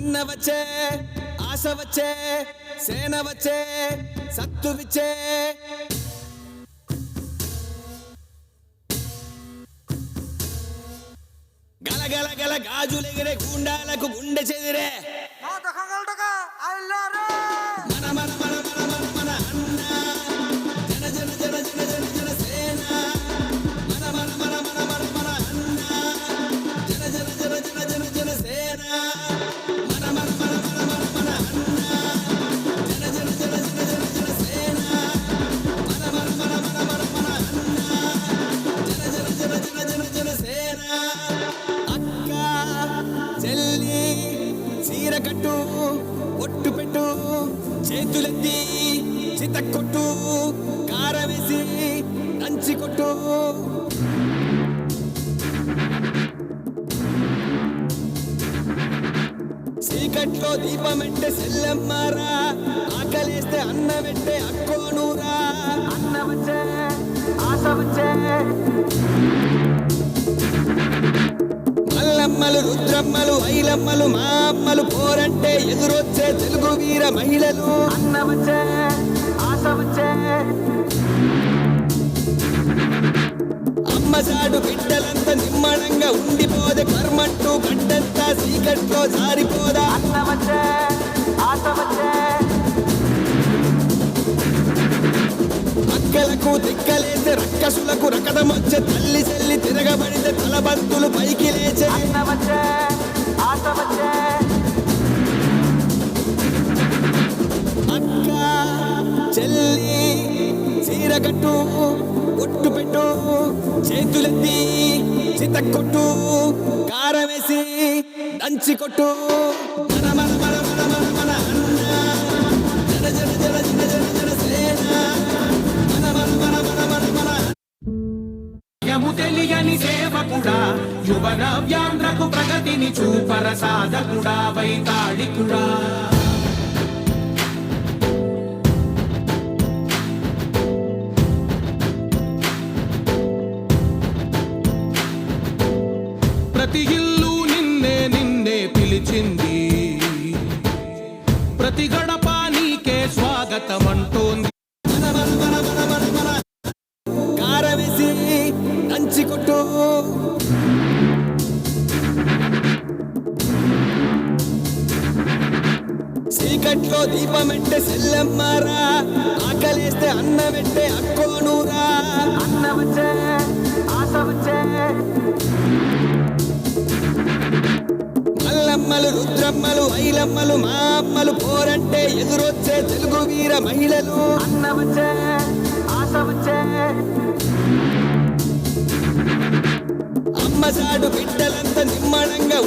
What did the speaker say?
అన్న వచ్చే ఆశ వచ్చే సేన వచ్చే సత్తు విచ్చే గల గల గల గాజులెగిరే గుండాలకు గుండె చెదిరే మన మన మన మన మన మన అన్న జన జన జన జన జన జన సేన మన మన మన మన మన మన అన్న జన జన జన జన జన జన సేన మన మన మన మన మన మన అన్న జన జన జన జన జన జన సేన మన మన మన మన మన మన అన్న జన జన జన జన జన జన సేన అక్క చెల్లి చీర కట్టు ఒట్టు పెట్టు చేతులెత్తి చితక్కొట్టు కారవేసి దంచి కొట్టు చీకట్లో దీపమెంటే సెల్లమ్మారా ఆకలేస్తే అన్నమెట్టే అక్కోనూరా అన్న వచ్చే ఆశ వచ్చే మల్లమ్మలు రుద్రమ్మలు ఐలమ్మలు మా అమ్మలు పోరంటే ఎదురొచ్చే తెలుగు వీర మహిళలు అన్న వచ్చే ఆశ వచ్చే అమ్మసాడు బిడ్డలంతా నిమ్మడంగా ఉండిపోదే కర్మంటూ గడ్డంతా చీకట్లో జారిపోదా అన్న వచ్చే ఆశ వచ్చే అక్కలకు దిక్కలేసే రక్కసులకు రకదమొచ్చే తల్లి చెల్లి తిరగబడితే తలబంతులు పైకి లేచే అన్న వచ్చే ఆశ వచ్చే అక్క చెల్లి చీర కట్టు ఒట్టు పెట్టు చేతులెత్తి చితక్కొట్టు కారవేసి దంచి కొట్టు మన మన మన మన మన మన అన్న జన జన జన జన జన జన సేన మన మన మన మన మన మన తెలియని సేవకుడా యువన వ్యాంధ్రకు ప్రగతిని చూపర సాధకుడా వైతాళికుడా ప్రతి ఇల్లు నిన్నే నిన్నే పిలిచింది ప్రతి గడప నీకే స్వాగతం అంటోంది కారవేసి దంచి కొట్టు చీకట్లో దీపమెంటే సెల్లమ్మారా ఆకలేస్తే అన్నమెట్టే అక్కోనూరా అన్న వచ్చే ఆశ వచ్చే మల్లమ్మలు రుద్రమ్మలు ఐలమ్మలు మా అమ్మలు పోరంటే ఎదురొచ్చే తెలుగు వీర మహిళలు అన్న వచ్చే ఆశ వచ్చే అమ్మసాడు బిడ్డలంతా నిమ్మడంగా